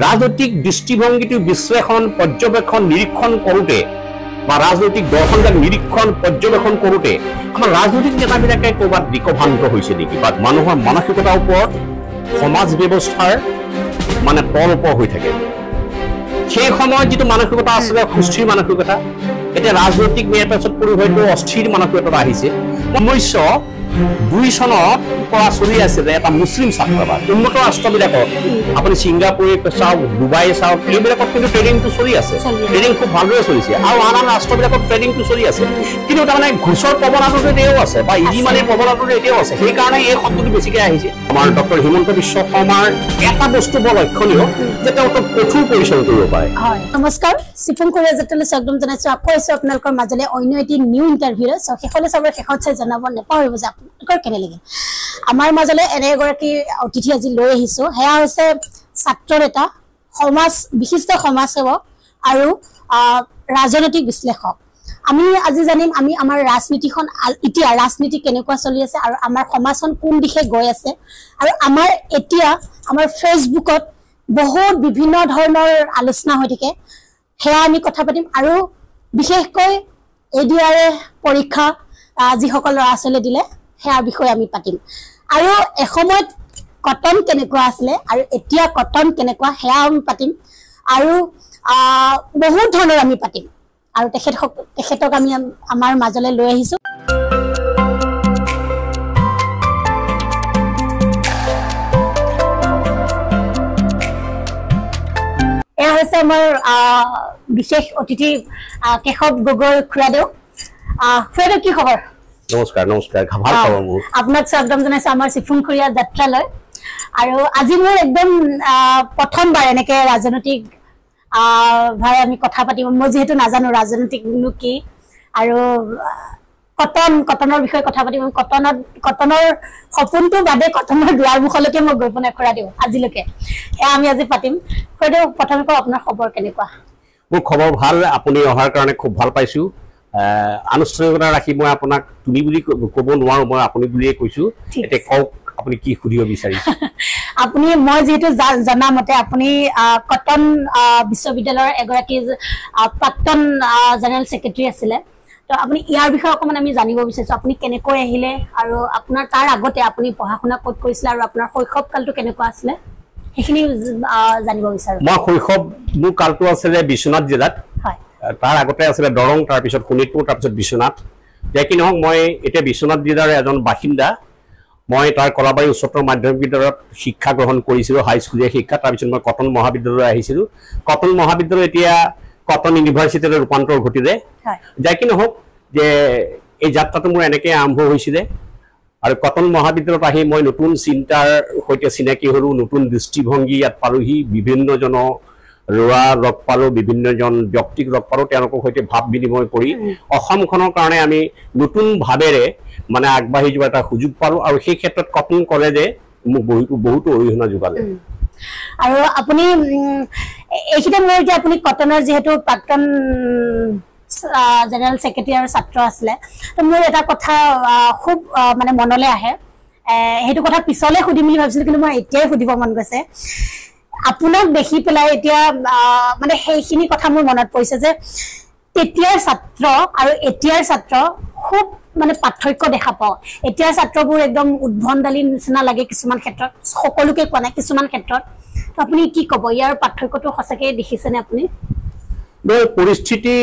ৰাজনৈতিক দৃষ্টিভংগীটো বিশ্লেষণ পৰ্যবেক্ষণ নিৰীক্ষণ কৰোঁতে বা ৰাজনৈতিক দৰ্শনবিলাক নিৰীক্ষণ পৰ্যবেক্ষণ কৰোঁতে আমাৰ ৰাজনৈতিক নেতাবিলাকে ক'ৰবাত দিকভ্ৰান্ত হৈছে নেকি বা মানুহৰ মানসিকতাৰ ওপৰত সমাজ ব্যৱস্থাৰ মানে তলপ হৈ থাকে সেই সময়ত যিটো মানসিকতা আছিলে সুস্থিৰ মানসিকতা এতিয়া ৰাজনৈতিক ন্যায়ৰ পাছত পৰি হয়তো অস্থিৰ মানসিকতা আহিছে 1902 চনত পৰা চলি আছিলে এটা মুছলিম ছাত্ৰাবাস উন্নত ৰাষ্ট্ৰবিলাকত আপুনি ছিংগাপুৰে চাওক ডুবাই চাওক এইবিলাকত কিন্তু ট্ৰেডিংটো চলি আছে ট্ৰেডিং খুব ভালদৰে চলিছে আৰু আন আন ৰাষ্ট্ৰবিলাকত ট্ৰেডিংটো চলি আছে কিন্তু তাৰমানে ঘোষৰ প্ৰৱণতাটো এতিয়াও আছে বা ইজি মানিৰ প্ৰৱণতাটো এতিয়াও আছে সেইকাৰণে এই শব্দটো বেছিকৈ আহিছে আমাৰ ডক্টৰ হিমন্ত বিশ্ব শৰ্মাৰ এটা বস্তু বৰ লক্ষণীয় যে তেওঁ কঠোৰ পৰিশ্ৰম কৰিব পাৰে নমস্কাৰ চিফুং কৰিয়া জেটেলে স্বাগতম জনাইছো আকৌ এসো আপোনালোকৰ মাজলে অন্য এটি নিউ ইন্টাৰভিউ সো শেষলে সবৰ শেষত চাই জনাব নেপাহৰিব যে আপোনালোকৰ কেনে লাগে আমাৰ মাজলে এনে এগৰাকী অতিথি আজি লৈ আহিছো হেয়া হৈছে ছাত্ৰ নেতা সমাজ বিশিষ্ট সমাজসেৱক আৰু ৰাজনৈতিক বিশ্লেষক আমি আজি জানিম আমি আমাৰ ৰাজনীতিখন এতিয়া ৰাজনীতি কেনেকুৱা চলি আছে আৰু আমাৰ সমাজখন কোন দিশে গৈ আছে আৰু আমাৰ এতিয়া আমাৰ ফেসবুকত বহুত বিভিন্ন ধৰণৰ আলোচনা হৈ থাকে হেয়া আমি কথা পাতিম আৰু বিশেষকৈ এডিআৰ পৰীক্ষা যিসকল ল'ৰা-ছোৱালীয়ে দিলে হেয়াৰ বিষয়ে আমি পাতিম আৰু এসময়ত কটন কেনেকুৱা আছিলে আৰু এতিয়া কটন কেনেকুৱা হেয়া আমি পাতিম আৰু বহুত ধৰণৰ আমি পাতিম আৰু তেখেতক আমি আমাৰ মাজলৈ লৈ আহিছো এয়া হৈছে আমাৰ বিশেষ অতিথি কেশৱ গগৈ খুৰাদেউ খুৰাদেউ কি খবৰ নমস্কাৰ নমস্কাৰ ভাল খবৰ মোৰ আপোনাক স্বাগতম জনাইছো আমাৰ চিফুং কৰিয়া যাত্ৰালৈ আৰু আজি মোৰ একদম প্ৰথমবাৰ এনেকে ৰাজনৈতিক ভাই আমি কথা পাতিম মই যেহেতু নাজানো ৰাজনৈতিকনো কি আৰু কটনৰ বিষয়ে কথা পাতিম কটনৰ সপোনটো বাদে কটনৰ দুৱাৰ মুখলৈকে মই গৈ পোৱা কৰা দিও আজিলৈকে এয়া আমি আজি পাতিম খুৰাদেউ প্ৰথমে কওঁ আপোনাৰ খবৰ কেনেকুৱা মোৰ খবৰ ভাল আপুনি অহাৰ কাৰণে খুব ভাল পাইছো আনুষ্ঠানিকতা ৰাখি মই আপোনাক তুমি বুলি ক'ব নোৱাৰো মই আপুনি বুলিয়ে কৈছো এতিয়া কওক আপুনি কি সুধিব বিচাৰিছে আপুনি মই যেহেতু জনামতে আপুনি কটন বিশ্ববিদ্যালয়ৰ এগৰাকী প্ৰাক্তন জেনেৰেল সেক্ৰেটাৰী আছিলে তো আপুনি ইয়াৰ বিষয়ে অকমান আমি জানিব বিচাৰিছো আপুনি কেনেকৈ আহিলে আৰু আপোনাৰ তাৰ আগতে আপুনি পঢ়া-শুনা ক'ত কৰিছিল আৰু আপোনাৰ শৈশৱ কালটো কেনেকুৱা আছিল সেইখিনি জানিব বিচাৰো মই শৈশৱ মোৰ কালটো আছিল বিশ্বনাথ জিলাত হয় তাৰ আগতে আছিল দৰং তাৰ পিছত শোণিতপুৰ তাৰ পিছত বিশ্বনাথ যেকি নহওক মই এতিয়া বিশ্বনাথ জিলাৰ এজন বাসিন্দা মই তাৰ কলাবাৰী উচ্চতৰ মাধ্যমিক বিদ্যালয়ত শিক্ষা গ্ৰহণ কৰিছিলো হাই স্কুলীয়া শিক্ষা তাৰ পিছত মই কটন মহাবিদ্যালয়লৈ আহিছিলো কটন মহাবিদ্যালয় এতিয়া কটন ইউনিভাৰ্চিটিলৈ ৰূপান্তৰ ঘটিলে যেকি নহওক যে এই যাত্ৰাটো মোৰ এনেকৈ আৰম্ভ হৈছিলে আৰু কটন মহাবিদ্যালয়ত আহি মই নতুন চিন্তাৰ সৈতে চিনাকি হলো নতুন দৃষ্টিভংগী ইয়াত পালোহি বিভিন্নজন ল'ৰা লগ পালো বিভিন্নজন ব্যক্তিক লগ পালো তেওঁলোকৰ সৈতে ভাৱ বিনিময় কৰি অসমখনৰ কাৰণে আমি নতুন ভাৱেৰে মানে আগবাঢ়ি যোৱা এটা সুযোগ পালো আৰু সেই ক্ষেত্ৰত কটন কলেজে মোক বহুতো অৰিহণা যোগালে আৰু আপুনি এইখিনিতে মোৰ যে আপুনি কটনৰ যেহেতু প্ৰাক্তন জেনেৰেল সেক্ৰেটাৰী আৰু ছাত্ৰ আছিলে তো মোৰ এটা কথা খুব মানে মনলৈ আহে সেইটো কথা পিছলৈ সুধিম বুলি ভাবিছিলো কিন্তু মই এতিয়াই সুধিব মন গৈছে আপোনাক দেখি পেলাই এতিয়া মানে সেইখিনি কথা মোৰ মনত পৰিছে যে তেতিয়াৰ ছাত্ৰ আৰু এতিয়াৰ ছাত্ৰ খুব মানে পাৰ্থক্য দেখা পাওঁ এতিয়াৰ ছাত্ৰবোৰ একদম উদ্ভণ্ডালী নিচিনা লাগে কিছুমান ক্ষেত্ৰত সকলোকে কোৱা নাই কিছুমান ক্ষেত্ৰত আপুনি কি ক'ব ইয়াৰ পাৰ্থক্যটো সঁচাকৈ দেখিছেনে আপুনি পৰিস্থিতি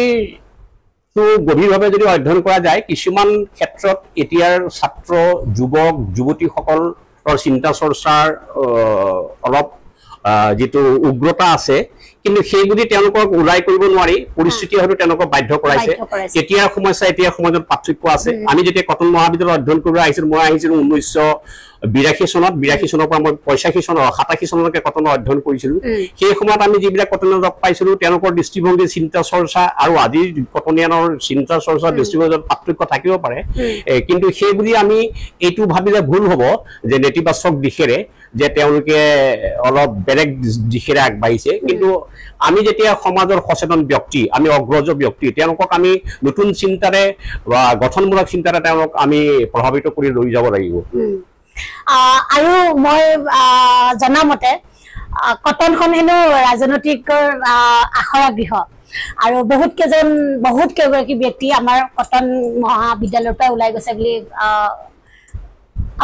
গভীৰভাৱে যদি অধ্যয়ন কৰা যায় কিছুমান ক্ষেত্ৰত এতিয়াৰ ছাত্ৰ যুৱক যুৱতীসকলৰ চিন্তা চৰ্চাৰ অলপ যেটো উগ্ৰতা আছে কিন্তু সেই বুলি তেওঁলোকক উলাই কৰিব নোৱাৰি পৰিস্থিতি হয়তো তেওঁলোকক বাধ্য কৰাইছে এতিয়াৰ সমস্যা এতিয়াৰ সমাজত পাৰ্থক্য আছে আমি যেতিয়া কটন মহাবিদ্যালয়ত অধ্যয়ন কৰিব আহিছিলো মই আহিছিলো 1982 চনত 82 চনৰ পৰা মই 85 চনৰ 87 চনলৈকে কটনত অধ্যয়ন কৰিছিলো সেই সময়ত আমি যিবিলাক কটনত লগ পাইছিলো তেওঁলোকৰ দৃষ্টিভংগী চিন্তা চৰ্চা আৰু আজিৰ কটনিয়ানৰ চিন্তা চৰ্চা দৃষ্টিভংগীত পাৰ্থক্য থাকিব পাৰে কিন্তু সেই বুলি আমি এইটো ভাবিলে ভুল হ'ব যে নেতিবাচক দিশেৰে যে তেওঁলোকে অলপ বেলেগ দিশেৰে আগবাঢ়িছে কিন্তু আমি যেতিয়া সমাজৰ সচেতন ব্যক্তি আমি অগ্ৰজ ব্যক্তি তেওঁলোকক আমি নতুন চিন্তাৰে বা গঠনমূলক চিন্তাৰে তেওঁলোক আমি প্ৰভাৱিত কৰি লৈ যাব লাগিব আৰু মই জানামতে কটনখন হেনো ৰাজনৈতিক আখৰা গৃহ আৰু বহুত কেইগৰাকী ব্যক্তি আমাৰ কটন মহাবিদ্যালয়ৰ পৰা ওলাই গৈছে বুলি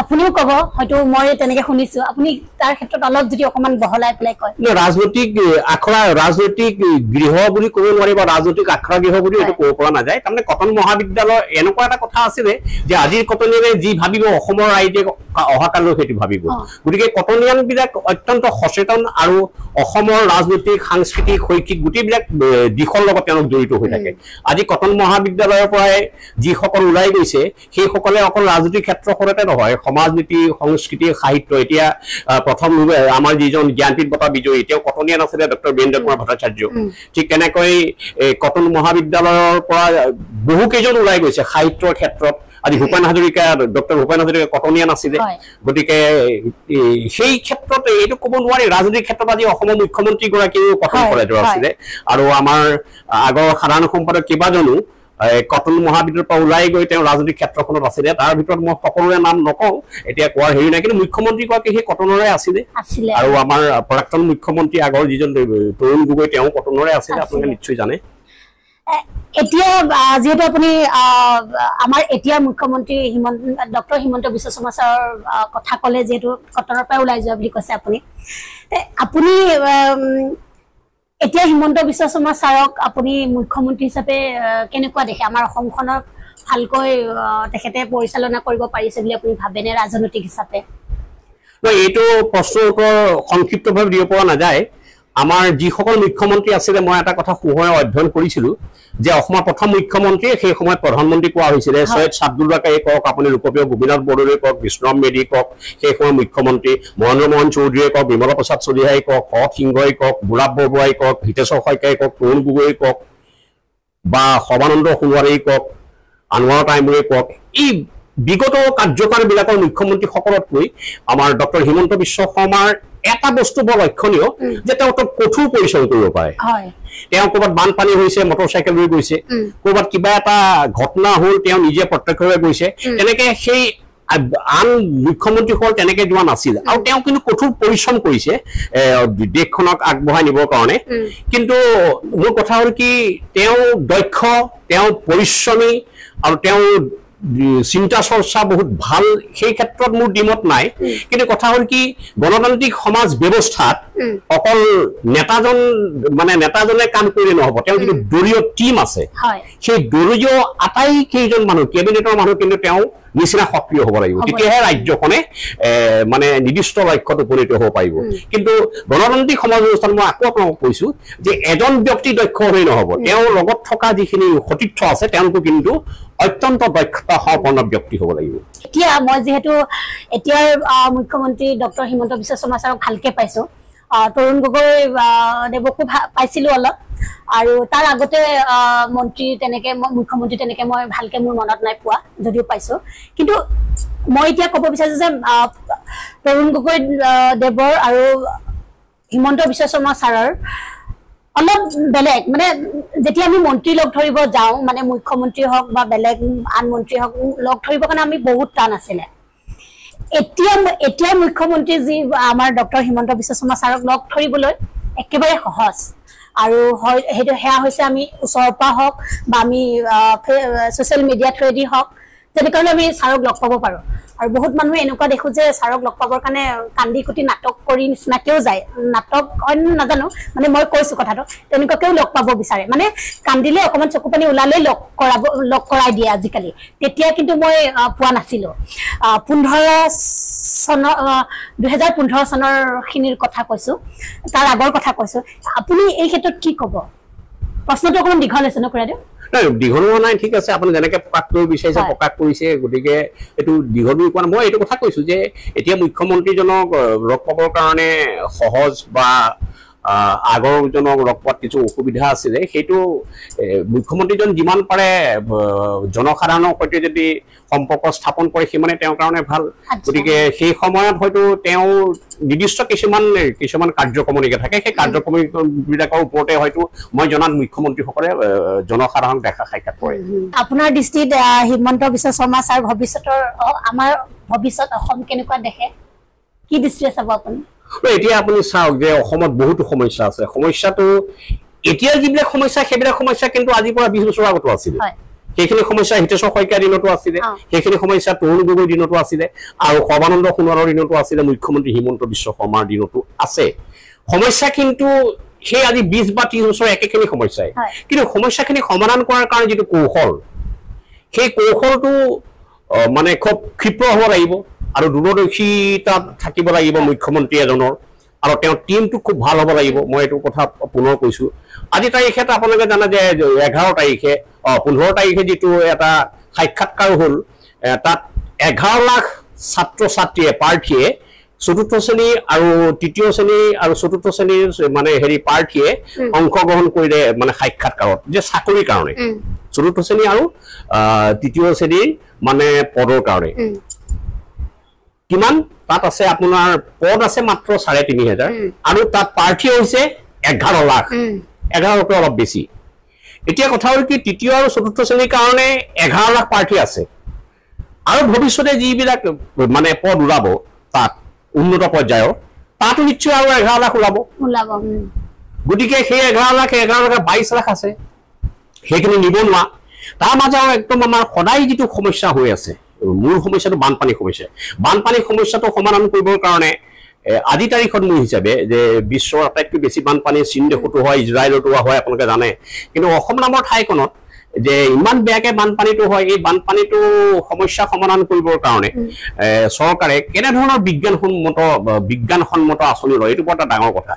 আপুনিও কব হয়তো মই তেনেকে শুনিছো আপুনি তাৰ ক্ষেত্ৰত অলপ যদি অকমান বহলাই পেলাই কয় ৰাজনৈতিক আখৰা ৰাজনৈতিক গৃহ বুলি ক'ব নোৱাৰি বা ৰাজনৈতিক আখৰা গৃহ বুলি এইটো ক'ব পৰা নাযায় তাৰমানে কটন মহাবিদ্যালয় এনেকুৱা এটা কথা আছিলে যে আজিৰ কটনিয়ানে যি ভাবিব অসমৰ ৰাইজে অহাকালৈ সেইটো ভাবিব গতিকে কটনিয়ান বিলাক অত্যন্ত সচেতন আৰু অসমৰ ৰাজনৈতিক সাংস্কৃতিক শৈক্ষিক গোটেইবিলাক দিশৰ লগত তেওঁলোক জড়িত হৈ থাকে আজি কটন মহাবিদ্যালয়ৰ পৰাই যিসকল ওলাই গৈছে সেইসকলে অকল ৰাজনৈতিক ক্ষেত্ৰখনতে নহয় সমাজ নীতি সংস্কৃতি সাহিত্য এতিয়া প্ৰথম আমাৰ যিজন জ্ঞানপীঠ বঁটা বিজয়ী তেওঁ কটনিয়ান আছিলে ডক্টৰ বীৰেন্দ্ৰ কুমাৰ ভট্টাচাৰ্য ঠিক তেনেকৈ কটন মহাবিদ্যালয়ৰ পৰা বহু কেইজন ওলাই গৈছে সাহিত্যৰ ক্ষেত্ৰত আজি ভূপেন হাজৰিকা ডক্টৰ ভূপেন হাজৰিকা কটনিয়ান আছিলে গতিকে সেই ক্ষেত্ৰত এইটো ক'ব নোৱাৰি ৰাজনৈতিক ক্ষেত্ৰত আজি অসমৰ মুখ্যমন্ত্ৰীগৰাকীও কটন কলেজৰ আছিলে আৰু আমাৰ আগৰ সাধাৰণ সম্পাদক কেইবাজনো কটন মহাবিদ্যালয়ৰ পৰা ওলাই গৈ তেওঁ ৰাজনৈতিক ক্ষেত্ৰখনত আছিলে তাৰ ভিতৰত মই সকলোৰে নাম নকওঁ এতিয়া কোৱাৰ হেৰি নাই কিন্তু মুখ্যমন্ত্ৰীগৰাকী সেই কটনৰে আছিলে আৰু আমাৰ প্ৰাক্তন মুখ্যমন্ত্ৰী আগৰ যিজন তৰুণ গগৈ তেওঁ কটনৰে আছিলে আপোনালোকে নিশ্চয় জানে এতিয়া যেহেতু আপুনি আমাৰ এতিয়া মুখ্যমন্ত্ৰী ডক্টৰ হিমন্ত বিশ্ব শৰ্মা ছাৰৰ কথা ক'লে যেহেতু কটনৰ পৰা ওলাই যোৱা বুলি কৈছে আপুনি এতিয়া হিমন্ত বিশ্ব শৰ্মা ছাৰক আপুনি মুখ্যমন্ত্ৰী হিচাপে কেনেকুৱা দেখে আমাৰ অসমখনক ভালকৈ তেখেতে পৰিচালনা কৰিব পাৰিছে বুলি আপুনি ভাবেনে ৰাজনৈতিক হিচাপে এইটো প্ৰশ্নৰ উত্তৰ সংক্ষিপ্তভাৱে দিব পৰা নাযায় আমাৰ যিসকল মুখ্যমন্ত্ৰী আছিলে মই এটা কথা সুহৰে অধ্যয়ন কৰিছিলো যে অসমৰ প্ৰথম মুখ্যমন্ত্ৰী সেই সময়ত প্ৰধানমন্ত্ৰী কোৱা হৈছিলে সৈয়দ ছাদুল বাকাই কওক আপুনি লোকপ্ৰিয় গোপীনাথ বৰদলৈ কওক বিষ্ণুৰাম মেধি কওক সেই সময়ৰ মুখ্যমন্ত্ৰী মহেন্দ্ৰ মোহন চৌধুৰীয়ে কওক বিমলা প্ৰসাদ চলিহাই কওক শৰৎ সিংহই কওক গোলাপ বৰবৰুৱাই কওক হিতেশ্বৰ শইকীয়াই কওক তৰুণ গগৈ কওক বা সৰ্বানন্দ সোণোৱালেই কওক আনোৱাৰ টাইমুৰে কওক এই বিগত কাৰ্যকালবিলাকৰ মুখ্যমন্ত্ৰীসকলতকৈ আমাৰ ডক্টৰ হিমন্ত বিশ্ব শৰ্মাৰ এটা বস্তু বৰ লক্ষণীয় যে তেওঁ কঠোৰ পৰিশ্ৰম কৰিব পাৰে তেওঁ ক'ৰবাত বানপানী হৈছে মটৰচাইকেল লৈ গৈছে ক'ৰবাত কিবা এটা ঘটনা হ'ল তেওঁ নিজে প্ৰত্যক্ষভাৱে গৈছে তেনেকে সেই আন মুখ্যমন্ত্ৰীসকল তেনেকে যোৱা নাছিল আৰু তেওঁ কিন্তু কঠোৰ পৰিশ্ৰম কৰিছে দেশখনক আগবঢ়াই নিবৰ কাৰণে কিন্তু মোৰ কথা হ'ল কি তেওঁ দক্ষ তেওঁ পৰিশ্ৰমী আৰু তেওঁ চিন্তা চৰ্চা বহুত ভাল সেই ক্ষেত্ৰত মোৰ দ্বিমত নাই কিন্তু কথা হ'ল কি গণতান্ত্ৰিক সমাজ ব্যৱস্থাত অকল নেতাজনে কাম কৰিলে নহ'ব তেওঁ যিটো দলীয় টীম আছে সেই দলীয় আটাইকেইজন মানুহ কেবিনেটৰ মানুহ কিন্তু তেওঁ নিচিনা সক্ৰিয় হ'ব লাগিব তেতিয়াহে ৰাজ্যখনে মানে নিৰ্দিষ্ট লক্ষ্যত উপনীত হ'ব পাৰিব কিন্তু গণতান্ত্ৰিক সমাজ ব্যৱস্থাত মই আকৌ আপোনালোকক কৈছো যে এজন ব্যক্তি দক্ষ হ'লেই নহ'ব তেওঁৰ লগত থকা যিখিনি সতীৰ্থ আছে তেওঁলোকো কিন্তু অত্যন্ত দক্ষতা সম্পন্ন ব্যক্তি হ'ব লাগিব এতিয়া মই যেহেতু এতিয়াৰ মুখ্যমন্ত্ৰী ডক্টৰ হিমন্ত বিশ্ব শৰ্মা ছাৰক ভালকে পাইছো তৰুণ গগৈ দেৱকো পাইছিলো অলপ আৰু তাৰ আগতে মুখ্যমন্ত্ৰী তেনেকে মই ভালকে মোৰ মনত নাই পোৱা যদিও পাইছো কিন্তু মই এতিয়া ক'ব বিচাৰিছো যে তৰুণ গগৈ দেৱৰ আৰু হিমন্ত বিশ্ব শৰ্মা ছাৰৰ অলপ বেলেগ মানে যেতিয়া আমি মন্ত্ৰী লগ ধৰিব যাওঁ মানে মুখ্যমন্ত্ৰী হওক বা বেলেগ আন মন্ত্ৰী হওক লগ ধৰিবৰ কাৰণে আমি বহুত টান আছিলে এতিয়া মুখ্যমন্ত্ৰী যি আমাৰ ডক্টৰ হিমন্ত বিশ্ব শৰ্মা ছাৰক লগ ধৰিবলৈ একেবাৰে সহজ আৰু সেয়া হৈছে আমি ওচৰৰ পৰা হওক বা আমি ছ'চিয়েল মিডিয়া থ্ৰুৱেদি হওক যেনেকৈ আমি ছাৰক লগ পাব পাৰোঁ আৰু বহুত মানুহে এনেকুৱা দেখো যে ছাৰক লগ পাবৰ কাৰণে কান্দি কুটি নাটক কৰি নিচিনাকেও যায় নাটক হয় নাজানো মানে মই কৈছো কথাটো তেনেকুৱাকেও লগ পাব বিচাৰে মানে কান্দিলে অকণমান চকু পানী ওলালে লগ কৰাই দিয়ে আজিকালি তেতিয়া কিন্তু মই পোৱা নাছিলো 2015 চনৰ খিনিৰ কথা কৈছো তাৰ আগৰ কথা কৈছো আপুনি এই ক্ষেত্ৰত কি ক'ব প্ৰশ্নটো অকণমান দীঘল হৈছে ন খুৰাদেউ দীঘল হোৱা নাই ঠিক আছে আপুনি যেনেকে প্ৰকাশ কৰিব বিচাৰিছে প্ৰকাশ কৰিছে গতিকে এইটো দীঘল বুলি কোৱা মই এইটো কথা কৈছো যে এতিয়া মুখ্যমন্ত্ৰীজনক লগ পাবৰ কাৰণে সহজ বা আগৰজনক লগ পোৱাত কিছু অসুবিধা আছিলে সেইটো মুখ্যমন্ত্ৰীজন যিমান পাৰে জনসাধাৰণৰ সৈতে যদি সম্পৰ্ক স্থাপন কৰে সিমানে তেওঁৰ কাৰণে ভাল গতিকে সেই সময়ত হয়তো তেওঁ নিৰ্দিষ্ট কিছুমান কাৰ্যক্ৰমণিকা থাকে সেই কাৰ্যক্ৰমণিকাবিলাকৰ ওপৰতে হয়তো মই জনাত মুখ্যমন্ত্ৰীসকলে জনসাধাৰণক দেখা সাক্ষাৎ কৰে আপোনাৰ দৃষ্টিত হিমন্ত বিশ্ব শৰ্মা ছাৰ আমাৰ ভৱিষ্যত অসম কেনেকুৱা দেখে কি দৃষ্টিৰে চাব আপুনি এতিয়া আপুনি চাওক যে অসমত বহুতো সমস্যা আছে সমস্যাটো এতিয়া যিবিলাক সমস্যা সেইবিলাক সমস্যা কিন্তু আজিৰ পৰা 20 বছৰ আগতো আছিল সেইখিনি সমস্যা হিতেশ্বৰ শইকীয়াৰ দিনতো আছিলে সেইখিনি সমস্যা তৰুণ গগৈৰ দিনতো আছিলে আৰু সৰ্বানন্দ সোণোৱালৰ দিনতো আছিলে মুখ্যমন্ত্ৰী হিমন্ত বিশ্ব শৰ্মাৰ দিনতো আছে সমস্যা কিন্তু সেই আজি 20 বা 30 বছৰ একেখিনি সমস্যাই কিন্তু সমস্যাখিনি সমাধান কৰাৰ কাৰণে যিটো কৌশল সেই কৌশলটো মানে খুব ক্ষিপ্ৰ হ'ব লাগিব আৰু দূৰদৰ্শিতা থাকিব লাগিব মুখ্যমন্ত্ৰী এজনৰ আৰু তেওঁৰ টিমটো খুব ভাল হ'ব লাগিব মই এইটো কথা পুনৰ কৈছো আজি তাৰিখে আপোনালোকে জানে যে 11 তাৰিখে 15 তাৰিখে যিটো এটা সাক্ষাৎকাৰ হ'ল তাত 11 লাখ ছাত্ৰ ছাত্ৰীয়ে প্ৰাৰ্থীয়ে চতুৰ্থ শ্ৰেণী আৰু তৃতীয় শ্ৰেণী আৰু চতুৰ্থ শ্ৰেণীৰ মানে হেৰি প্ৰাৰ্থীয়ে অংশগ্ৰহণ কৰিলে মানে সাক্ষাৎকাৰত যে চাকৰিৰ কাৰণে চতুৰ্থ শ্ৰেণী আৰু তৃতীয় শ্ৰেণীৰ মানে পদৰ কাৰণে কিমান তাত আছে আপোনাৰ পদ আছে মাত্ৰ ৩,৫০০ আৰু তাত প্ৰাৰ্থী হৈছে 11 লাখ 11 অলপ বেছি এতিয়া কথা হ'ল কি তৃতীয় আৰু চতুৰ্থ শ্ৰেণীৰ কাৰণে 11 লাখ প্ৰাৰ্থী আছে আৰু ভৱিষ্যতে যিবিলাক মানে পদ ওলাব তাত উন্নত পৰ্যায়ৰ তাতো নিশ্চয় আৰু 11 লাখ ওলাব গতিকে সেই 11 লাখ 22 লাখ আছে সেইখিনি নিবনুৱা তাৰ মাজত একদম আমাৰ সদায় যিটো সমস্যা হৈ আছে মূল সমস্যাটো বানপানী সমস্যাটো সমাধান কৰিবৰ কাৰণে আজি তাৰিখত মোৰ হিচাপে যে বিশ্বৰ আটাইতকৈ বেছি বানপানী চীন দেশতো হয় ইজৰাইলতো হয় আপোনালোকে জানে কিন্তু অসম নামৰ ঠাইখনত যে ইমান বেয়াকে বানপানীটো হয় এই বানপানীটো সমস্যা সমাধান কৰিবৰ কাৰণে চৰকাৰে কেনে ধৰণৰ বিজ্ঞানসন্মত আঁচনি লয় এইটো বৰ এটা ডাঙৰ কথা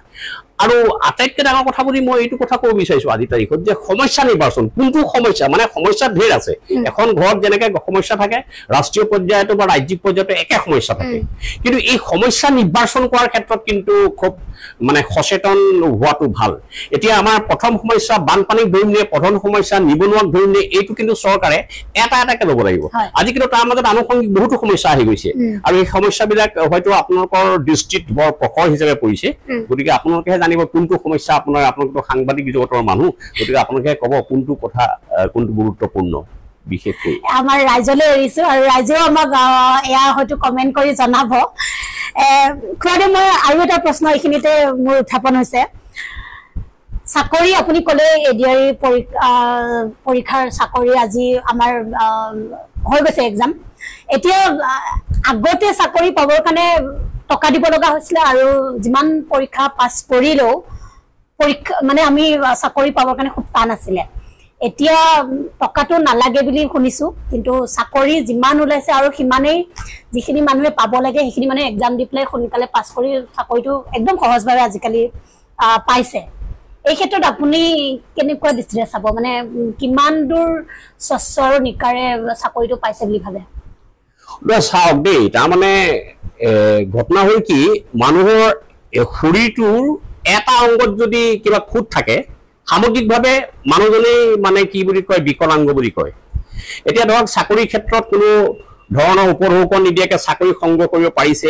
আৰু আটাইতকৈ ডাঙৰ কথা বুলি মই এইটো কথা ক'ব বিচাৰিছো আজি তাৰিখত যে সমস্যা নিৰ্বাচন কোনটো সমস্যা মানে সমস্যা ঢেৰ আছে এখন ঘৰত যেনেকৈ সমস্যা থাকে ৰাষ্ট্ৰীয় পৰ্যায়তো বা ৰাজ্যিক পৰ্যায়তো একে সমস্যা থাকে কিন্তু এই সমস্যা নিৰ্বাচন কৰাৰ ক্ষেত্ৰত কিন্তু খুব মানে সচেতন হোৱাটো ভাল এতিয়া আমাৰ প্ৰথম সমস্যা বানপানীক ধৰি নিয়ে প্ৰধান সমস্যা নিবনুৱাক ধৰি নিয়ে এইটো কিন্তু চৰকাৰে এটাকে ল'ব লাগিব আজি কিন্তু তাৰ মাজত আনুষংগিক বহুতো সমস্যা আহি গৈছে আৰু এই সমস্যাবিলাক হয়তো আপোনালোকৰ দৃষ্টিত বৰ প্ৰখৰ হিচাপে পৰিছে গতিকে আপোনালোকেহে জানিব কোনটো সমস্যা আপোনালোকৰ সাংবাদিক জগতৰ মানুহ গতিকে আপোনালোকে ক'ব কোনটো কথা কোনটো গুৰুত্বপূৰ্ণ বিশেষকৈ আমাৰ ৰাইজলৈ এৰিছো আৰু ৰাইজেও আমাক এয়া হয়তো কমেণ্ট কৰি জনাব খুৱাৰে মই আৰু এটা প্ৰশ্ন এইখিনিতে মোৰ উত্থাপন হৈছে চাকৰি আপুনি ক'লে এডিআৰই পৰীক্ষাৰ চাকৰি আজি আমাৰ হৈ গৈছে এক্সাম এতিয়া আগতে চাকৰি পাবৰ কাৰণে টকা দিব লগা হৈছিলে আৰু যিমান পৰীক্ষা পাছ কৰিলেও পৰীক্ষা মানে আমি চাকৰি পাবৰ কাৰণে খুব টান আছিলে এতিয়া টকাটো নালাগে বুলি শুনিছো কিন্তু চাকৰি যিমান ওলাইছে আৰু সিমানেই যিখিনি মানুহে পাব লাগে সেইখিনি মানে এক্সাম দি পেলাই সোনকালে পাছ কৰি চাকৰিটো একদম সহজভাৱে আজিকালি পাইছে এই ক্ষেত্ৰত আপুনি কেনেকুৱা দৃষ্টিৰে চাব মানে কিমান দূৰ স্বচ্ছ আৰু নিকাৰে চাকৰিটো পাইছে বুলি ভাবে চাওক দেই তাৰমানে ঘটনা হ'ল কি মানুহৰ শৰীৰটোৰ এটা অংগত যদি কিবা খুঁত থাকে সামগ্ৰিকভাৱে মানুহজনেই মানে কি বুলি কয় বিকলাংগ বুলি কয় এতিয়া ধৰক চাকৰিৰ ক্ষেত্ৰত কোনো ধৰণৰ উপঢৌকন নিদিয়াকে চাকৰি সংগ্ৰহ কৰিব পাৰিছে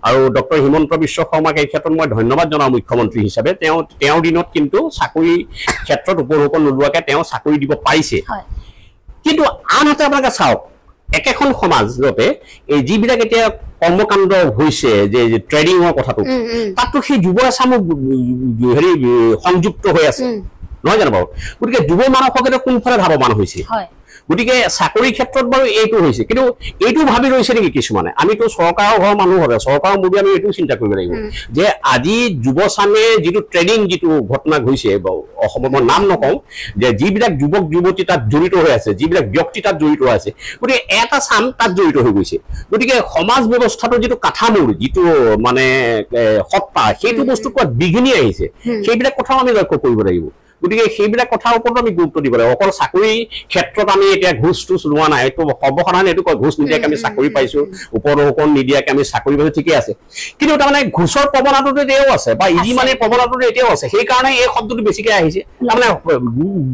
আৰু ডক্টৰ হিমন্ত বিশ্ব শৰ্মাক এই ক্ষেত্ৰত মই ধন্যবাদ জনাওঁ মুখ্যমন্ত্ৰী হিচাপে তেওঁৰ দিনত কিন্তু চাকৰি ক্ষেত্ৰত উপঢৌকন নোলোৱাকে তেওঁ চাকৰি দিব পাৰিছে কিন্তু আনহাতে আপোনালোকে চাওক একেখন সমাজতে এই যিবিলাক এতিয়া কৰ্মকাণ্ড হৈছে যে ট্ৰেডিঙৰ কথাটো তাতো সেই যুৱ এচামো হেৰি সংযুক্ত হৈ আছে নহয় জানো বাৰু গতিকে যুৱ মানসকেতো কোনফালে ধাৱমান হৈছে গতিকে চাকৰিৰ ক্ষেত্ৰত বাৰু এইটো হৈছে কিন্তু এইটো ভাবি ৰৈছে নেকি কিছুমানে আমিতো চৰকাৰৰ ঘৰৰ মানুহ হবে চৰকাৰৰ মুৰ্বী আমি এইটো চিন্তা কৰিব লাগিব যে আজি যুৱচামে যিটো ট্ৰেডিং যিটো ঘটনা হৈছে অসমৰ নাম নকওঁ যে যিবিলাক যুৱক যুৱতী তাত জড়িত হৈ আছে যিবিলাক ব্যক্তি তাত জড়িত হৈ আছে গতিকে এটা চাম তাত জড়িত হৈ গৈছে গতিকে সমাজ ব্যৱস্থাটোৰ যিটো কাঠামোৰ যিটো মানে সত্তা সেইটো বস্তু ক'ত বিঘিনি আহিছে সেইবিলাক কথাও আমি লক্ষ্য কৰিব লাগিব গতিকে সেইবিলাক কথাৰ ওপৰত আমি গুৰুত্ব দিব লাগিব অকল চাকৰি ক্ষেত্ৰত আমি এতিয়া ঘুষটো লোৱা নাই এইটো সৰ্বসাধাৰণ এইটো কয় ঘুষ নিদিয়াকে আমি চাকৰি পাইছো উপঢৌকন নিদিয়াকে আমি চাকৰি পাইছো ঠিকে আছে কিন্তু তাৰমানে ঘুষৰ প্ৰৱণতাটো এতিয়াও আছে বা ইজি মানিৰ প্ৰৱণতাটো এতিয়াও আছে সেইকাৰণে এই শব্দটো বেছিকৈ আহিছে তাৰমানে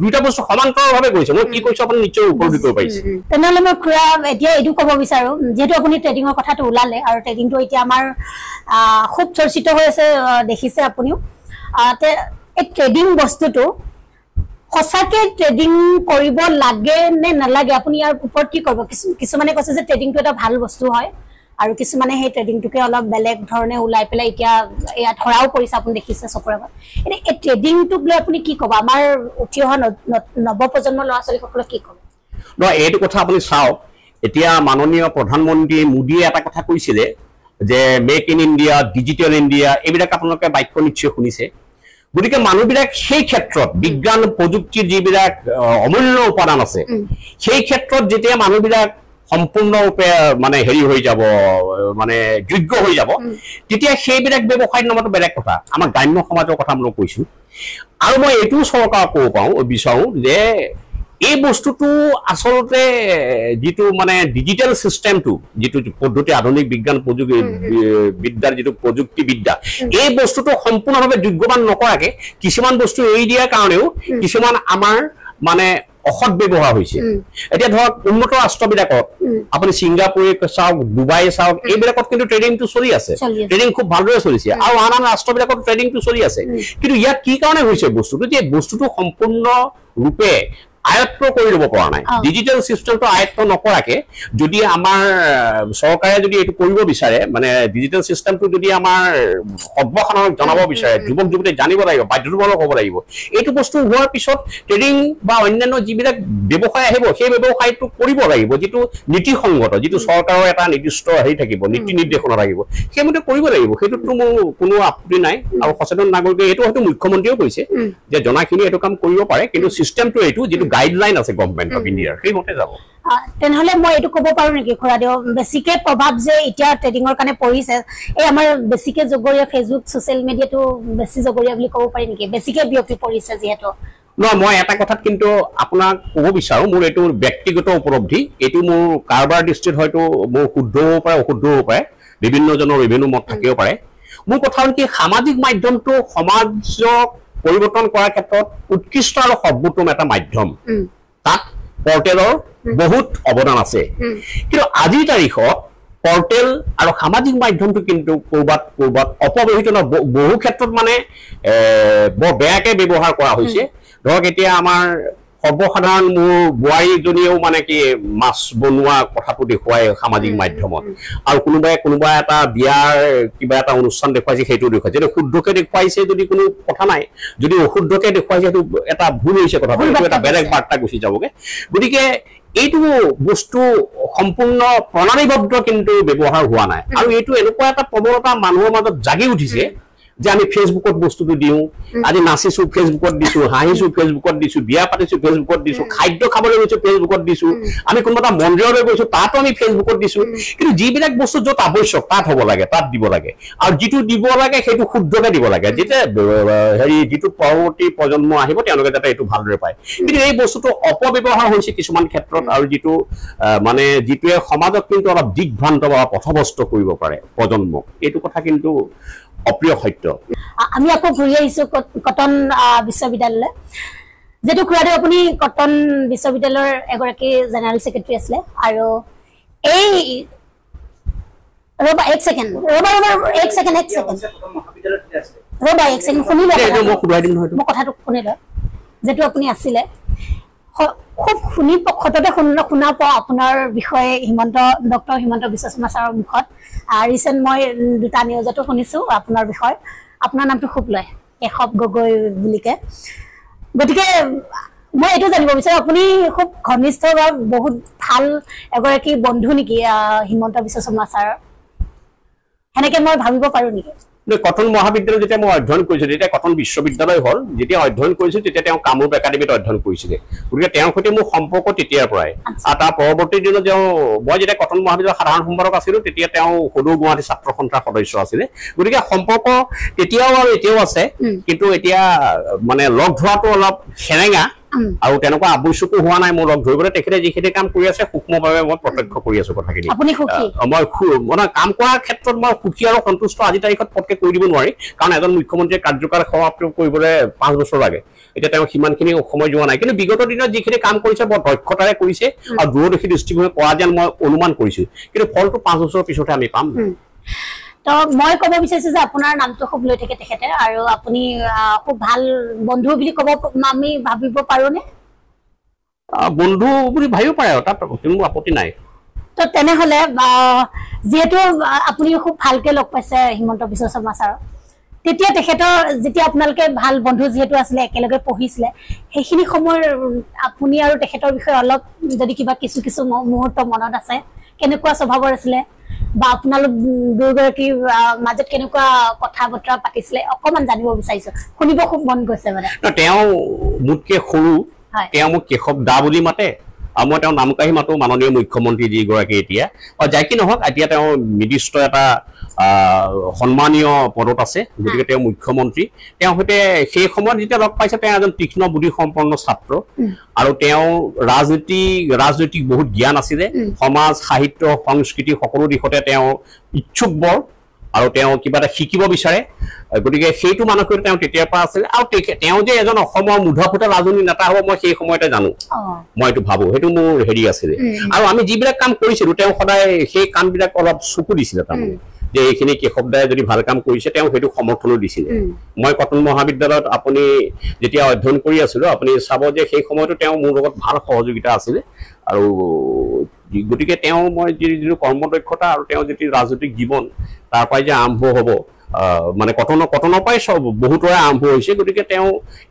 দুইটা বস্তু সমান্তৰালভাৱে গৈছে মই কি কৈছো আপুনি নিশ্চয় উপলব্ধি কৰিব পাৰিছে তেনেহ'লে মই খুৰা এতিয়া এইটো ক'ব বিচাৰো যিহেতু আপুনি ট্ৰেডিঙৰ কথাটো ওলালে আৰু ট্ৰেডিংটো এতিয়া আমাৰ খুব চৰ্চিত হৈ আছে দেখিছে আপুনিও এই ট্ৰেডিং বস্তুটো সঁচাকে ট্ৰেডিং কৰিব লাগে নে নালাগে আপুনি ইয়াৰ ওপৰত কি কৰিব কিছুমানে কৈছে যে ট্ৰেডিংটো এটা ভাল বস্তু হয় আৰু কিছুমানে সেই ট্ৰেডিংটোকে অলপ বেলেগ ধৰণে ওলাই পেলাই এতিয়া এয়া ধৰাও পৰিছে আপুনি দেখিছে চকুৰ আগত এতিয়া এই ট্ৰেডিংটোক লৈ আপুনি কি ক'ব আমাৰ উঠি অহা নৱপ্ৰজন্মৰ ল'ৰা ছোৱালীসকলক কি ক'ব নহয় এইটো কথা আপুনি চাওক এতিয়া মাননীয় প্ৰধানমন্ত্ৰী মোদীয়ে এটা কথা কৈছিলে যে make in India digital India এইবিলাক আপোনালোকে বাক্য নিশ্চয় শুনিছে গতিকে মানুহবিলাক সেই ক্ষেত্ৰত বিজ্ঞান প্ৰযুক্তিৰ যিবিলাক অমূল্য উপাদান আছে সেই ক্ষেত্ৰত যেতিয়া মানুহবিলাক সম্পূৰ্ণৰূপে মানে হেৰি হৈ যাব মানে যোগ্য হৈ যাব তেতিয়া সেইবিলাক ব্যৱসায়ৰ নামতো বেলেগ কথা আমাৰ গ্ৰাম্য সমাজৰ কথা মই কৈছোঁ আৰু মই এইটো চৰকাৰক ক'ব বিচাৰোঁ যে এই বস্তুটো আচলতে যিটো মানে ডিজিটেল চিষ্টেমটো যিটো পদ্ধতি আধুনিক বিজ্ঞান বিদ্যাৰ যিটো প্ৰযুক্তিবিদ্যা এই বস্তুটো সম্পূৰ্ণভাৱে যোগ্যৱান নকৰাকে কিছুমান বস্তু এৰি দিয়াৰ কাৰণেও কিছুমান আমাৰ মানে অসৎ ব্যৱহাৰ হৈছে এতিয়া ধৰক উন্নত ৰাষ্ট্ৰবিলাকত আপুনি ছিংগাপুৰে চাওক ডুবাই চাওক এইবিলাকত কিন্তু ট্ৰেডিংটো চলি আছে ট্ৰেডিং খুব ভালদৰে চলিছে আৰু আন আন ৰাষ্ট্ৰবিলাকত ট্ৰেডিংটো চলি আছে কিন্তু ইয়াত কি কাৰণে হৈছে বস্তুটো যে বস্তুটো সম্পূৰ্ণ ৰূপে আয়ত্ত কৰি ল'ব পৰা নাই ডিজিটেল চিষ্টেমটো আয়ত্ত নকৰাকে যদি আমাৰ চৰকাৰে যদি এইটো কৰিব বিচাৰে মানে ডিজিটেল চিষ্টেমটো যদি আমাৰ সৰ্বসাধাৰণক জনাব বিচাৰে যুৱক যুৱতী জানিব লাগিব বাধ্যতামূলক হ'ব লাগিব এইটো বস্তু হোৱাৰ পিছত ট্ৰেডিং বা অন্যান্য যিবিলাক ব্যৱসায় আহিব সেই ব্যৱসায়টো কৰিব লাগিব যিটো নীতিসংগত যিটো চৰকাৰৰ এটা নিৰ্দিষ্ট হেৰি থাকিব নীতি নিৰ্দেশনা থাকিব সেইমতে কৰিব লাগিব সেইটোতো মোৰ কোনো আপত্তি নাই আৰু সচেতন নাগৰিকে এইটো হয়তো মুখ্যমন্ত্ৰীয়েও কৈছে যে জনাখিনি এইটো কাম কৰিব পাৰে কিন্তু চিষ্টেমটো এইটো যিটো গাইডলাইন আছে গভৰ্ণমেণ্ট অফ ইণ্ডিয়াৰ সেইমতে যাব তেনেহ'লে মই এইটো ক'ব পাৰোঁ নেকি খুৰাদেউ বেছিকে প্ৰভাৱ যে এতিয়া ট্ৰেডিঙৰ কাৰণে পৰিছে এই আমাৰ বেছিকে জগৰীয়া ফেচবুক ছ'চিয়েল মিডিয়াটো বেছি জগৰীয়া বুলি ক'ব পাৰি নেকি বেছিকে বিয়পি পৰিছে যিহেতু নহয় মই এটা কথাত কিন্তু আপোনাক ক'ব বিচাৰোঁ মোৰ এইটো ব্যক্তিগত উপলব্ধি এইটো মোৰ কাৰোবাৰ দৃষ্টিত হয়তো মোৰ শুদ্ধ হ'ব পাৰে অশুদ্ধ হ'ব পাৰে বিভিন্নজনৰ বিভিন্ন মত থাকিব পাৰে মোৰ কথা হ'ল কি সামাজিক মাধ্যমটো সমাজক পৰিৱৰ্তন কৰাৰ ক্ষেত্ৰত উৎকৃষ্ট আৰু সৰ্বোত্তম এটা মাধ্যম তাত পৰ্টেলৰ বহুত অৱদান আছে কিন্তু আজিৰ তাৰিখত পৰ্টেল আৰু সামাজিক মাধ্যমটো কিন্তু ক'ৰবাত অপব্যৱহৃত বহু ক্ষেত্ৰত মানে বৰ বেয়াকৈ ব্যৱহাৰ কৰা হৈছে ধৰক এতিয়া আমাৰ সৰ্বসাধাৰণ মোৰ বোৱাৰীজনীয়েও মানে কি মাছ বনোৱা কথাটো দেখুৱাই সামাজিক মাধ্যমত আৰু কোনোবা এটা বিয়াৰ কিবা এটা অনুষ্ঠান দেখুৱাইছে সেইটো দেখুৱাইছে যদি শুদ্ধকে দেখুৱাইছে যদি কোনো কথা নাই যদি অশুদ্ধকে দেখুৱাইছে সেইটো এটা ভুল হৈছে কথাটো এটা বেলেগ বাৰ্তা গুচি যাবগে গতিকে এইটো বস্তু সম্পূৰ্ণ প্ৰণালীবদ্ধ কিন্তু ব্যৱহাৰ হোৱা নাই আৰু এইটো এনেকুৱা এটা প্ৰৱণতা মানুহৰ মাজত জাগি উঠিছে যে আমি ফেচবুকত বস্তুটো দিওঁ আজি নাচিছো ফেচবুকত দিছো হাঁহিছো ফেচবুকত দিছো বিয়া পাতিছো ফেচবুকত দিছো খাদ্য খাবলৈ গৈছো ফেচবুকত দিছো আমি কোনোবা এটা মন্দিৰলৈ গৈছো তাতো আমি ফেচবুকত দিছো কিন্তু যিবিলাক বস্তু য'ত আৱশ্যক তাত হ'ব লাগে তাত দিব লাগে আৰু যিটো দিব লাগে সেইটো শুদ্ধকে দিব লাগে যেতিয়া হেৰি যিটো পৰৱৰ্তী প্ৰজন্ম আহিব তেওঁলোকে যাতে এইটো ভালদৰে পায় কিন্তু এই বস্তুটো অপব্যৱহাৰ হৈছে কিছুমান ক্ষেত্ৰত আৰু যিটো মানে যিটোৱে সমাজক কিন্তু অলপ দিগভ্ৰান্ত বা পথভ্ৰষ্ট কৰিব পাৰে প্ৰজন্মক এইটো কথা কিন্তু অপ্ৰিয় সত্য আমি আকৌ ঘূৰি আহিছো কটন বিশ্ববিদ্যালয়লৈ যেটো খুৰাদেউ আপুনি কটন বিশ্ববিদ্যালয়ৰ এগৰাকী জেনেৰেল ছেক্ৰেটাৰী আছিলে আৰু এই ৰবা এক ছেকেণ্ড শুনি লওক মই কথাটো শুনি লওক যেটো আপুনি আছিলে খুব সততে শুনা পাওঁ আপোনাৰ বিষয়ে ডক্টৰ হিমন্ত বিশ্ব শৰ্মা ছাৰৰ মুখত ৰিচেণ্ট মই দুটা নিউজতো শুনিছোঁ আপোনাৰ বিষয়ে আপোনাৰ নামটো খুব লয় কেশৱ গগৈ বুলিকে গতিকে মই এইটো জানিব বিচাৰোঁ আপুনি খুব ঘনিষ্ঠ বা বহুত ভাল এগৰাকী বন্ধু নেকি হিমন্ত বিশ্ব শৰ্মা ছাৰৰ সেনেকৈ মই ভাবিব পাৰোঁ নেকি কটন মহাবিদ্যালয় যেতিয়া মই অধ্যয়ন কৰিছিলোঁ তেতিয়া কটন বিশ্ববিদ্যালয় হ'ল যেতিয়া অধ্যয়ন কৰিছোঁ তেতিয়া তেওঁ কামৰূপ একাডেমীত অধ্যয়ন কৰিছিলে গতিকে তেওঁৰ সৈতে মোৰ সম্পৰ্ক তেতিয়াৰ পৰাই আৰু তাৰ পৰৱৰ্তী দিনত মই যেতিয়া কটন মহাবিদ্যালয়ৰ সাধাৰণ সম্পাদক আছিলোঁ তেতিয়া তেওঁ সদৌ গুৱাহাটী ছাত্ৰ সন্থাৰ সদস্য আছিলে গতিকে সম্পৰ্ক তেতিয়াও আৰু এতিয়াও আছে কিন্তু এতিয়া মানে লগ ধৰাটো অলপ সেৰেঙা আৰু তেনেকুৱা আৱশ্যকো হোৱা নাই মোৰ লগ ধৰিবলৈ তেখেতে যিখিনি কাম কৰি আছে সূক্ষ্মভাৱে মই প্ৰত্যক্ষ কৰি আছো কথাখিনি মই কাম কৰাৰ ক্ষেত্ৰত মই সুখী আৰু সন্তুষ্ট আজি তাৰিখত পটকে কৰি দিব নোৱাৰি কাৰণ এজন মুখ্যমন্ত্ৰীয়ে কাৰ্যকাল সমাপ্ত কৰিবলৈ 5 বছৰ লাগে এতিয়া তেওঁ সিমানখিনি সময় যোৱা নাই কিন্তু বিগত দিনত যিখিনি কাম কৰিছে বৰ দক্ষতাৰে কৰিছে আৰু দূৰদৰ্শী দৃষ্টিভংগী কৰা যেন মই অনুমান কৰিছো কিন্তু ফলটো 5 বছৰৰ পিছতে আমি পাম তো মই ক'ব বিচাৰিছোঁ যে আপোনাৰ নামটো খুব লৈ থাকে তেখেতে আৰু আপুনি খুব ভাল বন্ধু বুলি ক'ব আমি ভাবিব পাৰোঁনে বন্ধু বুলি ভাবিব পাৰে তাত কোনো আপত্তি নাই তো তেনেহলে যেহেতু আপুনি খুব ভালকে লগ পাইছে হিমন্ত বিশ্ব শৰ্মা ছাৰক তেতিয়া তেখেতৰ যেতিয়া আপোনালোকে ভাল বন্ধু যেহেতু আছিলে একেলগে পঢ়িছিলে সেইখিনি সময়ৰ আপুনি আৰু তেখেতৰ বিষয়ে অলপ যদি কিবা কিছু মুহূৰ্ত মনত আছে কেনেকুৱা স্বভাৱৰ আছিলে বা আপোনালোক দুয়োগৰাকীৰ মাজত কেনেকুৱা কথা বতৰা পাতিছিলে অকমান জানিব বিচাৰিছো শুনিব খুব মন গৈছে মানে তেওঁ মুতকে সৰু তেওঁ মোক কেশৱ দা বুলি মাতে আৰু মই তেওঁ নাম কাহি মাতো মাননীয় মুখ্যমন্ত্ৰী যিগৰাকী এতিয়া যাই কি নহওক এতিয়া তেওঁ নিৰ্দিষ্ট এটা সন্মানীয় পদত আছে গতিকে তেওঁ মুখ্যমন্ত্ৰী তেওঁ হতে সেই সময়ত যেতিয়া লগ পাইছে তেওঁ এজন তীক্ষ্ণ বুদ্ধি সম্পন্ন ছাত্ৰ আৰু তেওঁ ৰাজনৈতিক বহুত জ্ঞান আছিলে সমাজ সাহিত্য সংস্কৃতি সকলো দিশতে তেওঁ ইচ্ছুক বৰ আৰু তেওঁ কিবা এটা শিকিব বিচাৰে গতিকে সেইটো মানসিকতা তেওঁ তেতিয়াৰ পৰা আছিল আৰু তেওঁ যে এজন অসমৰ মুধাফুটা ৰাজনৈতিক নেতা হ'ব মই সেই সময়তে জানো মই এইটো ভাবো সেইটো মোৰ হেৰি আছিলে আৰু আমি যিবিলাক কাম কৰিছিলো তেওঁ সদায় সেই কামবিলাক অলপ চকু দিছিলে তাৰমানে যে এইখিনি কেশৱ দাই যদি ভাল কাম কৰিছে তেওঁ সেইটো সমৰ্থনো দিছিলে মই কটন মহাবিদ্যালয়ত আপুনি যেতিয়া অধ্যয়ন কৰি আছিলো আপুনি চাব যে সেই সময়তো তেওঁ মোৰ লগত ভাল সহযোগিতা আছিলে আৰু গতিকে তেওঁ মই যিটো কৰ্মদক্ষতা আৰু তেওঁ যিটো ৰাজনৈতিক জীৱন তাৰ পৰাই যে আৰম্ভ হ'ব মানে কটনৰ পৰাই সব বহুতৰে আৰম্ভ হৈছে গতিকে তেওঁ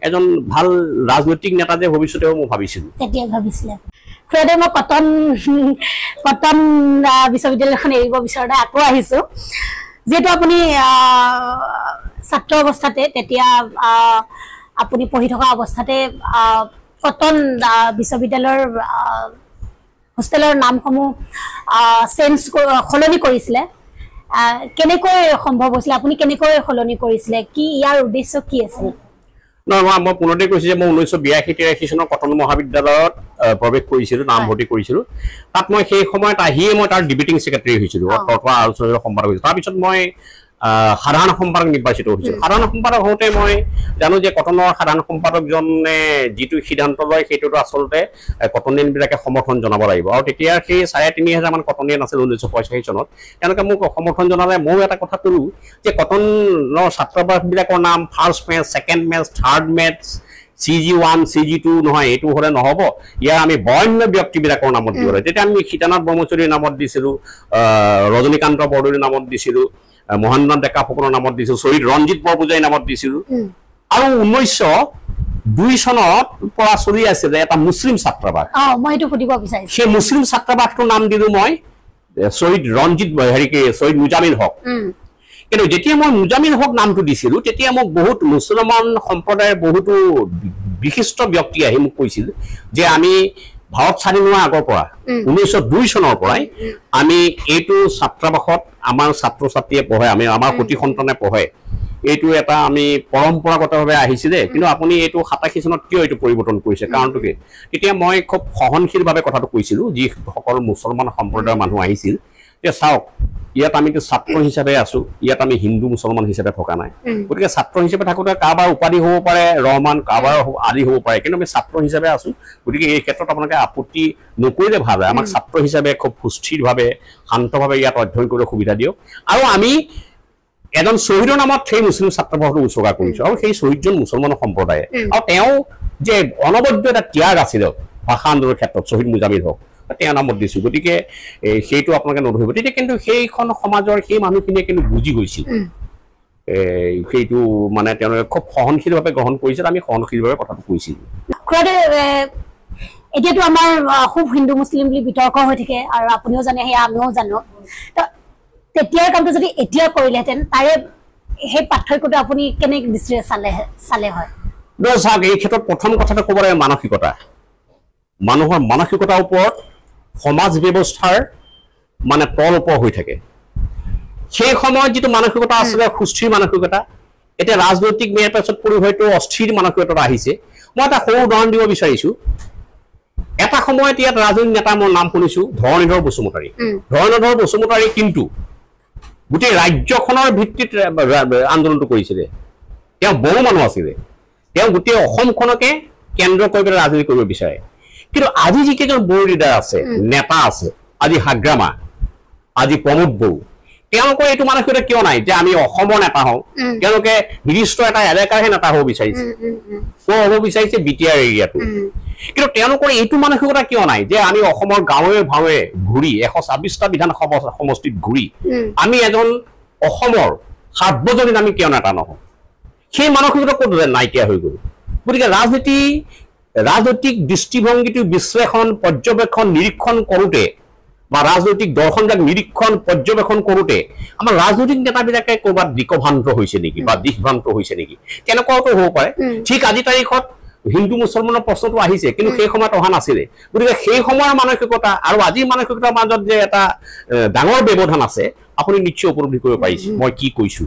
এজন ভাল ৰাজনৈতিক নেতা যে ভৱিষ্যতেও মই ভাবিছিলো তেতিয়া ভাবিছিলে খুৰাদে মই কটন বিশ্ববিদ্যালয়খন এৰিব বিচৰাতে আকৌ আহিছো যেহেতু আপুনি ছাত্ৰ অৱস্থাতে তেতিয়া আপুনি পঢ়ি থকা অৱস্থাতে কটন বিশ্ববিদ্যালয়ৰ হোষ্টেলৰ নামসমূহ সলনি কৰিছিলে কেনেকৈ সম্ভৱ হৈছিলে আপুনি কেনেকৈ সলনি কৰিছিলে কি ইয়াৰ উদ্দেশ্য কি আছিল নহয় মই পুনৰতে কৈছো যে মই 1982-83 চনত কটন মহাবিদ্যালয়ত প্ৰৱেশ কৰিছিলো নামভৰ্তি কৰিছিলো তাত মই সেই সময়ত আহিয়ে মই তাৰ ডিবেটিং সেক্ৰেটাৰী হৈছিলো তথা আলোচনাৰ সম্পাদক হৈছিলো তাৰপিছত মই সাধাৰণ সম্পাদক নিৰ্বাচিত হৈছিল সাধাৰণ সম্পাদক হওঁতে মই জানো যে কটনৰ সাধাৰণ সম্পাদকজনে যিটো সিদ্ধান্ত লয় সেইটোতো আচলতে কটনিয়ানবিলাকে সমৰ্থন জনাব লাগিব আৰু তেতিয়া সেই 3,500 মান কটনিয়ান আছিল 1985 চনত তেওঁলোকে মোক সমৰ্থন জনালে মই এটা কথা কলো যে কটনৰ ছাত্ৰবাসবিলাকৰ নাম first match second match third match CG1 CG2 নহয় এইটো হলে নহব ইয়াৰ আমি বন্য ব্যক্তিবিলাকৰ নামত দিব লাগে তেতিয়া আমি সীতানাথ ব্ৰহ্মচাৰীৰ নামত দিছিলো ৰজনীকান্ত বৰদলৈৰ নামত দিছিলো মহেন্দ্ৰনাথ ডেকা ফুকনৰ নামত দিছিলো শহীদ ৰঞ্জিত বৰপূজাৰীৰ নামত দিছিলো আৰু 1902 চনত পৰা চলি আছিলে এটা মুছলিম ছাত্ৰাবাস মই এইটো সুধিব বিচাৰিছো সেই মুছলিম ছাত্ৰাবাসটোৰ নাম দিলো মই শহীদ ৰঞ্জিত শহীদ মুজামিল হক কিন্তু যেতিয়া মই মুজামিল হক নামটো দিছিলো তেতিয়া মোক বহুত মুছলমান সম্প্ৰদায়ৰ বহুতো বিশিষ্ট ব্যক্তি আহি মোক কৈছিল যে আমি ভাৰত স্বাধীন হোৱাৰ আগৰ পৰা 1902 চনৰ পৰাই আমি এইটো ছাত্ৰাবাসত আমাৰ ছাত্ৰ ছাত্ৰীয়ে পঢ়ে আমি আমাৰ প্ৰতি সন্তানে পঢ়ে এইটো এটা আমি পৰম্পৰাগতভাৱে আহিছিলে কিন্তু আপুনি এইটো 87 চনত কিয় এইটো পৰিৱৰ্তন কৰিছে কাৰণটো কি তেতিয়া মই খুব সহনশীলভাৱে কথাটো কৈছিলো যি সকল মুছলমান সম্প্ৰদায়ৰ মানুহ আহিছিল যে চাওক ইয়াত আমিতো ছাত্ৰ হিচাপে আছো ইয়াত আমি হিন্দু মুছলমান হিচাপে থকা নাই গতিকে ছাত্ৰ হিচাপে থাকোঁতে কাৰোবাৰ উপাধি হ'ব পাৰে ৰহমান কাৰোবাৰ আদি হ'ব পাৰে কিন্তু আমি ছাত্ৰ হিচাপে আছো গতিকে এই ক্ষেত্ৰত আপোনালোকে আপত্তি নকৰিলে ভাল হয় আমাক ছাত্ৰ হিচাপে খুব সুস্থিৰভাৱে শান্তভাৱে ইয়াত অধ্যয়ন কৰিবলৈ সুবিধা দিয়ক আৰু আমি এজন শ্বহীদৰ নামত সেই মুছলিম ছাত্ৰবাসটো উৎসৰ্গা কৰিছো আৰু সেই শ্বহীদজন মুছলমান সম্প্ৰদায়ে আৰু তেওঁ যে অনবদ্য এটা ত্যাগ আছিলে ভাষা আন্দোলনৰ ক্ষেত্ৰত শ্বহীদ মুজামিল হক তেওঁ নামত দিছো গতিকে সেইটো আপোনালোকে নধৰিব তেতিয়া কিন্তু সেইখন সমাজৰ সেই মানুহখিনিয়ে কিন্তু বুজি গৈছিল সেইটো মানে তেওঁলোকে খুব সহনশীলভাৱে গ্ৰহণ কৰিছিল আমি সহনশীলভাৱে কথাটো কৈছিলো এতিয়াতো আমাৰ খুব হিন্দু মুছলিম বুলি বিতৰ্ক হৈ থাকে আৰু আপুনিও জানে সেয়া আমিও জানো তেতিয়াৰ কামটো যদি এতিয়া কৰিলেহেঁতেন তাৰে সেই পাৰ্থক্যটো আপুনি কেনে দৃষ্টিৰে চালে হয় চাওক এই ক্ষেত্ৰত প্ৰথম কথাটো ক'ব লাগে মানসিকতা মানুহৰ মানসিকতাৰ ওপৰত সমাজ ব্যৱস্থাৰ মানে তল ওপৰ হৈ থাকে সেই সময়ত যিটো মানসিকতা আছিলে সুস্থিৰ মানসিকতা এতিয়া ৰাজনৈতিক মেয়াৰ পাছত পৰি হয়তো অস্থিৰ মানসিকতা আহিছে মই এটা সৰু উদাহৰণ দিব বিচাৰিছো এটা সময়ত ইয়াত ৰাজনৈতিক নেতা মোৰ নাম শুনিছো ধৰণীধৰ বসুমতাৰী কিন্তু গোটেই ৰাজ্যখনৰ ভিত্তিত আন্দোলনটো কৰিছিলে তেওঁ বহু মানুহ আছিলে তেওঁ গোটেই অসমখনকে কেন্দ্ৰ কৰি পেলাই ৰাজনীতি কৰিব বিচাৰে কিন্তু আজি যিকেইজন বড়ো লিডাৰ আছে নেতা আছে আজি হাগ্ৰামা আজি প্ৰমোদ বড়ো তেওঁলোকৰ এইটো মানসিকতা কিয় নাই যে আমি অসমৰ নেতা হওঁ তেওঁলোকে নিৰ্দিষ্ট এটা এলেকাৰহে নেতা হ'ব বিচাৰিছে হ'ব বিচাৰিছে বিটিআৰ এৰিয়াটো কিন্তু তেওঁলোকৰ এইটো মানসিকতা কিয় নাই যে আমি অসমৰ গাঁৱে ভাৱে ঘূৰি 126টা বিধানসভা সমষ্টিত ঘূৰি আমি এজন অসমৰ সাৰ্বজনীন আমি কিয় নেতা নহওঁ সেই মানসিকতা ক'ত নাইকিয়া হৈ গ'ল গতিকে ৰাজনৈতিক দৃষ্টিভংগীটো বিশ্লেষণ পৰ্যবেক্ষণ নিৰীক্ষণ কৰোঁতে বা ৰাজনৈতিক দৰ্শনবিলাক নিৰীক্ষণ পৰ্যবেক্ষণ কৰোঁতে আমাৰ ৰাজনৈতিক নেতাবিলাকে ক'ৰবাত দিকভ্ৰান্ত হৈছে নেকি বা দিশভ্ৰান্ত হৈছে নেকি তেনেকুৱাও হ'ব পাৰে ঠিক আজি তাৰিখত হিন্দু মুছলমানৰ প্ৰশ্নটো আহিছে কিন্তু সেই সময়ত অহা নাছিলে গতিকে সেই সময়ৰ মানসিকতা আৰু আজিৰ মানসিকতাৰ মাজত যে এটা ডাঙৰ ব্যৱধান আছে আপুনি নিশ্চয় উপলব্ধি কৰিব পাৰিছে মই কি কৈছো